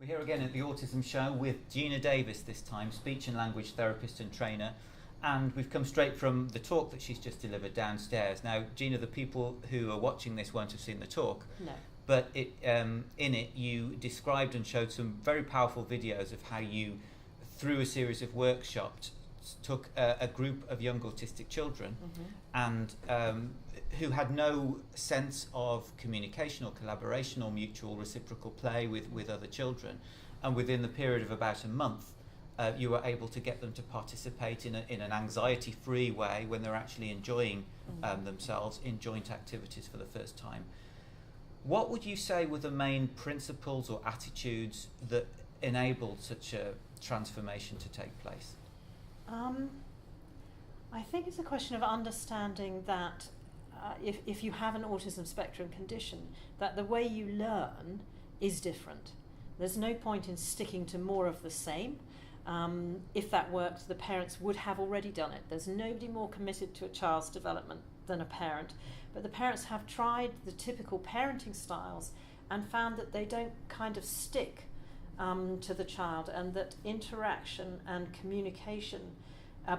We're here again at the Autism Show with Gina Davies this time, speech and language therapist and trainer. And we've come straight from the talk that she's just delivered downstairs. Now, Gina, the people who are watching this won't have seen the talk. No. But in it, you described and showed some very powerful videos of how you, through a series of workshops, took a group of young autistic children and who had no sense of communication or collaboration or mutual reciprocal play with other children, and within the period of about a month you were able to get them to participate in an anxiety-free way when they're actually enjoying themselves in joint activities for the first time. What would you say were the main principles or attitudes that enabled such a transformation to take place? I think it's a question of understanding that if you have an autism spectrum condition, that the way you learn is different. There's no point in sticking to more of the same. If that worked, the parents would have already done it. There's nobody more committed to a child's development than a parent. But the parents have tried the typical parenting styles and found that they don't kind of stick to the child, and that interaction and communication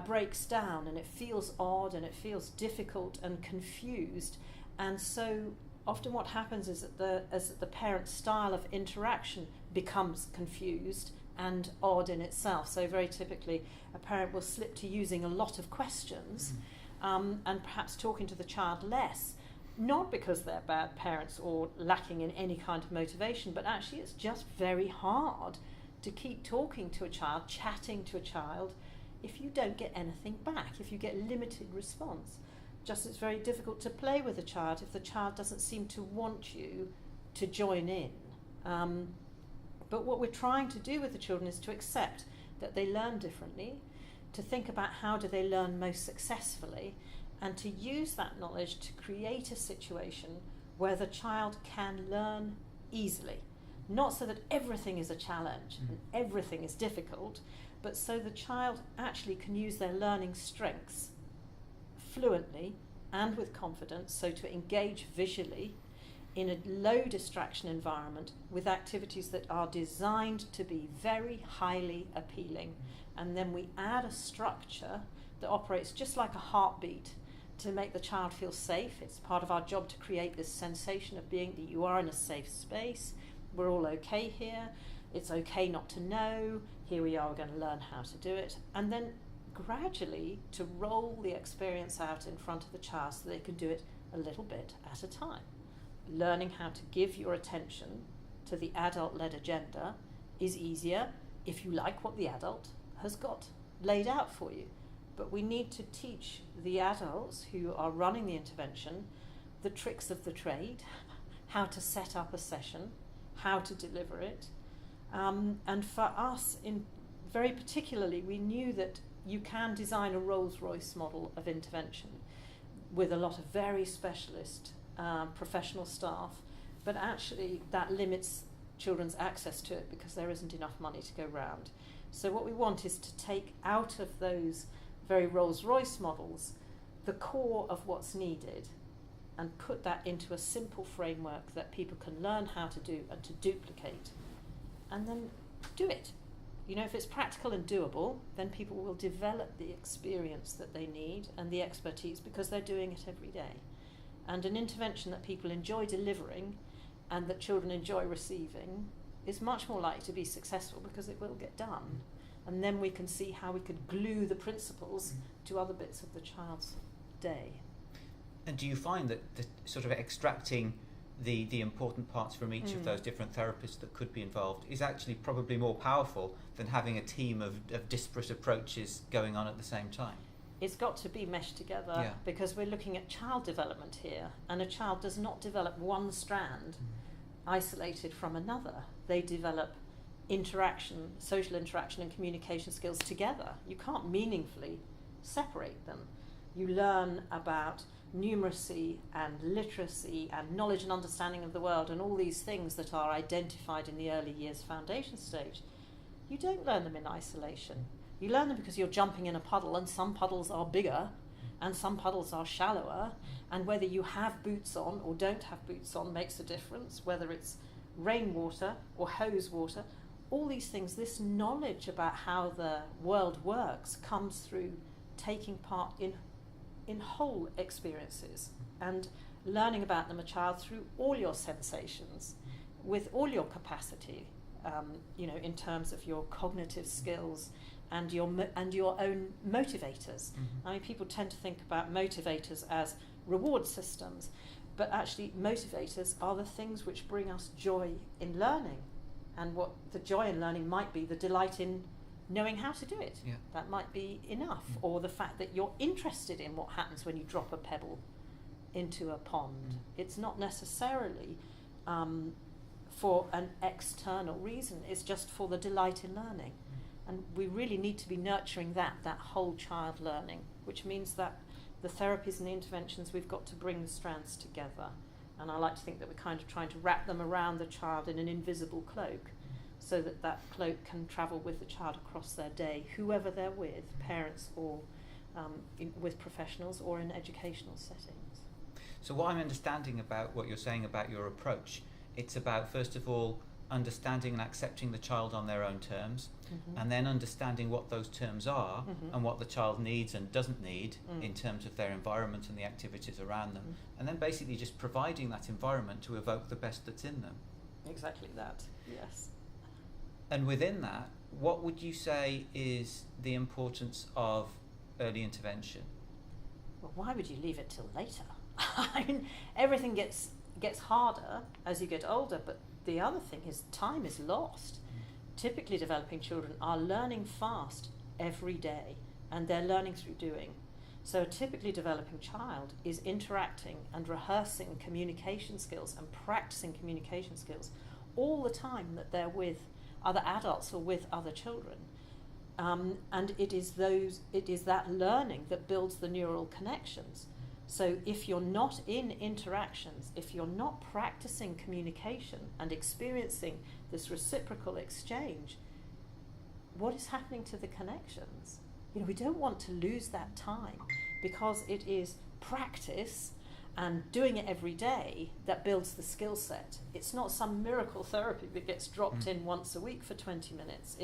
breaks down, and it feels odd and it feels difficult and confused. And so often what happens is that the parent's style of interaction becomes confused and odd in itself. So very typically a parent will slip to using a lot of questions and perhaps talking to the child less, not because they're bad parents or lacking in any kind of motivation, but actually it's just very hard to keep talking to a child, chatting to a child, if you don't get anything back, if you get limited response. Just it's very difficult to play with a child if the child doesn't seem to want you to join in. But what we're trying to do with the children is to accept that they learn differently, to think about how do they learn most successfully, and to use that knowledge to create a situation where the child can learn easily. Not so that everything is a challenge and everything is difficult, but so the child actually can use their learning strengths fluently and with confidence, so to engage visually in a low distraction environment with activities that are designed to be very highly appealing. And then we add a structure that operates just like a heartbeat to make the child feel safe. It's part of our job to create this sensation of being that you are in a safe space. We're all okay here. It's okay not to know. Here we are, we're going to learn how to do it. And then gradually to roll the experience out in front of the child so they can do it a little bit at a time. Learning how to give your attention to the adult-led agenda is easier if you like what the adult has got laid out for you. But we need to teach the adults who are running the intervention the tricks of the trade, how to set up a session, how to deliver it. And for us, very particularly, we knew that you can design a Rolls-Royce model of intervention with a lot of very specialist professional staff, but actually that limits children's access to it because there isn't enough money to go round. So what we want is to take out of those very Rolls-Royce models the core of what's needed and put that into a simple framework that people can learn how to do and to duplicate, and then do it. You know, if it's practical and doable, then people will develop the experience that they need and the expertise because they're doing it every day. And an intervention that people enjoy delivering and that children enjoy receiving is much more likely to be successful because it will get done. And then we can see how we could glue the principles to other bits of the child's day. And do you find that the sort of extracting the important parts from each of those different therapists that could be involved is actually probably more powerful than having a team of disparate approaches going on at the same time? It's got to be meshed together because we're looking at child development here, and a child does not develop one strand isolated from another. They develop interaction, social interaction and communication skills together. You can't meaningfully separate them. You learn about numeracy and literacy and knowledge and understanding of the world and all these things that are identified in the early years foundation stage. You don't learn them in isolation. You learn them because you're jumping in a puddle, and some puddles are bigger and some puddles are shallower, and whether you have boots on or don't have boots on makes a difference, whether it's rainwater or hose water all these things, this knowledge about how the world works comes through taking part in whole experiences and learning about them, a child, through all your sensations, with all your capacity, in terms of your cognitive skills and your own motivators. I mean, people tend to think about motivators as reward systems, but actually motivators are the things which bring us joy in learning. And what the joy in learning might be the delight in knowing how to do it. Yeah. That might be enough. Or the fact that you're interested in what happens when you drop a pebble into a pond. It's not necessarily for an external reason. It's just for the delight in learning. And we really need to be nurturing that whole child learning, which means that the therapies and the interventions, we've got to bring the strands together. And I like to think that we're kind of trying to wrap them around the child in an invisible cloak, so that cloak can travel with the child across their day, whoever they're with, parents or with professionals or in educational settings. So what I'm understanding about what you're saying about your approach, it's about, first of all, understanding and accepting the child on their own terms, and then understanding what those terms are and what the child needs and doesn't need in terms of their environment and the activities around them, and then basically just providing that environment to evoke the best that's in them. Exactly that, yes. And within that, what would you say is the importance of early intervention? Well, why would you leave it till later? I mean, everything gets harder as you get older, but the other thing is time is lost. Typically developing children are learning fast every day, and they're learning through doing. So a typically developing child is interacting and rehearsing communication skills and practicing communication skills all the time that they're with other adults or with other children. And it is that learning that builds the neural connections. So if you're not in interactions, if you're not practicing communication and experiencing this reciprocal exchange, what is happening to the connections? We don't want to lose that time, because it is practice and doing it every day that builds the skill set. It's not some miracle therapy that gets dropped in once a week for 20 minutes.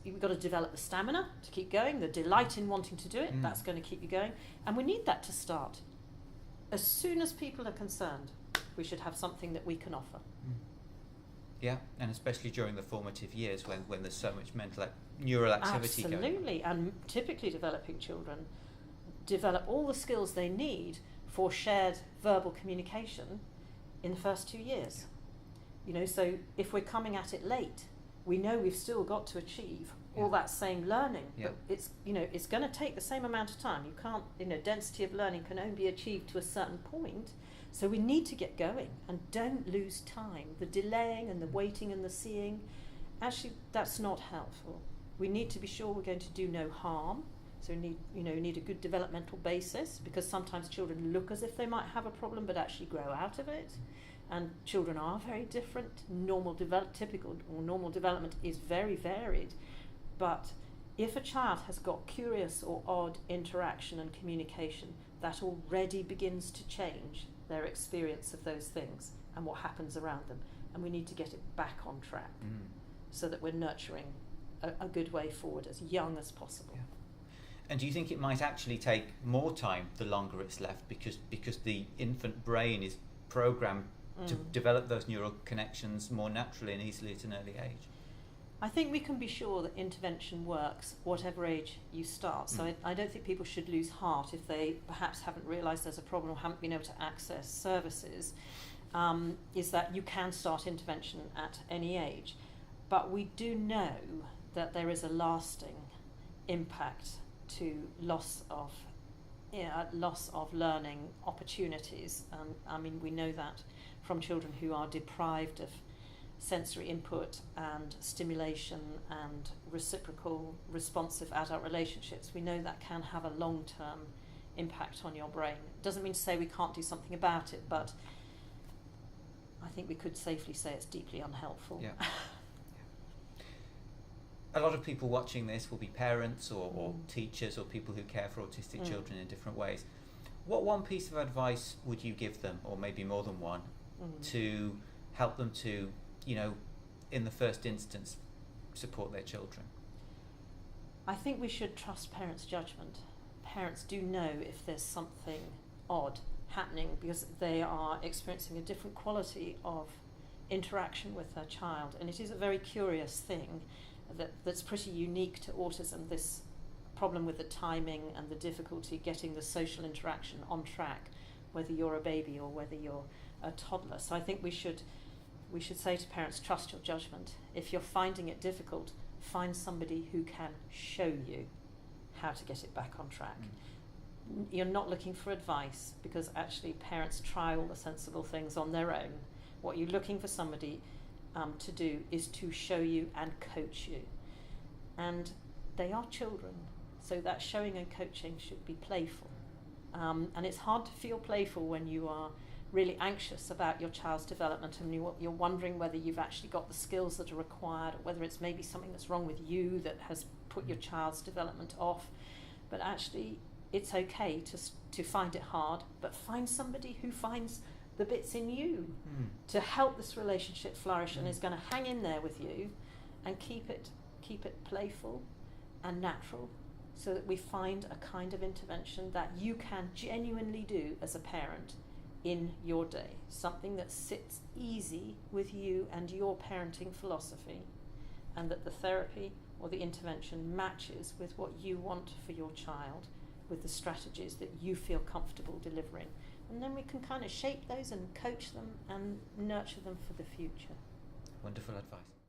You've got to develop the stamina to keep going, the delight in wanting to do it, that's going to keep you going. And we need that to start. As soon as people are concerned, we should have something that we can offer. Yeah, and especially during the formative years when there's so much neural activity going on. Absolutely, and typically developing children develop all the skills they need for shared verbal communication in the first 2 years. So if we're coming at it late, we know we've still got to achieve all that same learning, but it's going to take the same amount of time. You can't, density of learning can only be achieved to a certain point, so we need to get going and don't lose time. The delaying and the waiting and the seeing, actually, that's not helpful. We need to be sure we're going to do no harm. So we need a good developmental basis, because sometimes children look as if they might have a problem but actually grow out of it. And children are very different. Typical or normal development is very varied. But if a child has got curious or odd interaction and communication, that already begins to change their experience of those things and what happens around them. And we need to get it back on track so that we're nurturing a good way forward as young as possible. Yeah. And do you think it might actually take more time the longer it's left, because the infant brain is programmed to develop those neural connections more naturally and easily at an early age? I think we can be sure that intervention works whatever age you start. So I don't think people should lose heart if they perhaps haven't realised there's a problem or haven't been able to access services, is that you can start intervention at any age. But we do know that there is a lasting impact to loss of learning opportunities. We know that from children who are deprived of sensory input and stimulation and reciprocal responsive adult relationships. We know that can have a long-term impact on your brain. It doesn't mean to say we can't do something about it, but I think we could safely say it's deeply unhelpful. Yeah. A lot of people watching this will be parents or teachers or people who care for autistic children in different ways. What one piece of advice would you give them, or maybe more than one, to help them to, in the first instance, support their children? I think we should trust parents' judgment. Parents do know if there's something odd happening because they are experiencing a different quality of interaction with their child. And it is a very curious thing that's pretty unique to autism, this problem with the timing and the difficulty getting the social interaction on track, whether you're a baby or whether you're a toddler. So I think we should say to parents, trust your judgment. If you're finding it difficult, find somebody who can show you how to get it back on track. You're not looking for advice, because actually parents try all the sensible things on their own. What you're looking for somebody to do is to show you and coach you. And they are children, so that showing and coaching should be playful. And it's hard to feel playful when you are really anxious about your child's development and you're wondering whether you've actually got the skills that are required, or whether it's maybe something that's wrong with you that has put your child's development off. But actually, it's okay to find it hard, but find somebody who finds the bits in you to help this relationship flourish and is going to hang in there with you and keep it playful and natural, so that we find a kind of intervention that you can genuinely do as a parent in your day, something that sits easy with you and your parenting philosophy, and that the therapy or the intervention matches with what you want for your child, with the strategies that you feel comfortable delivering. And then we can kind of shape those and coach them and nurture them for the future. Wonderful advice.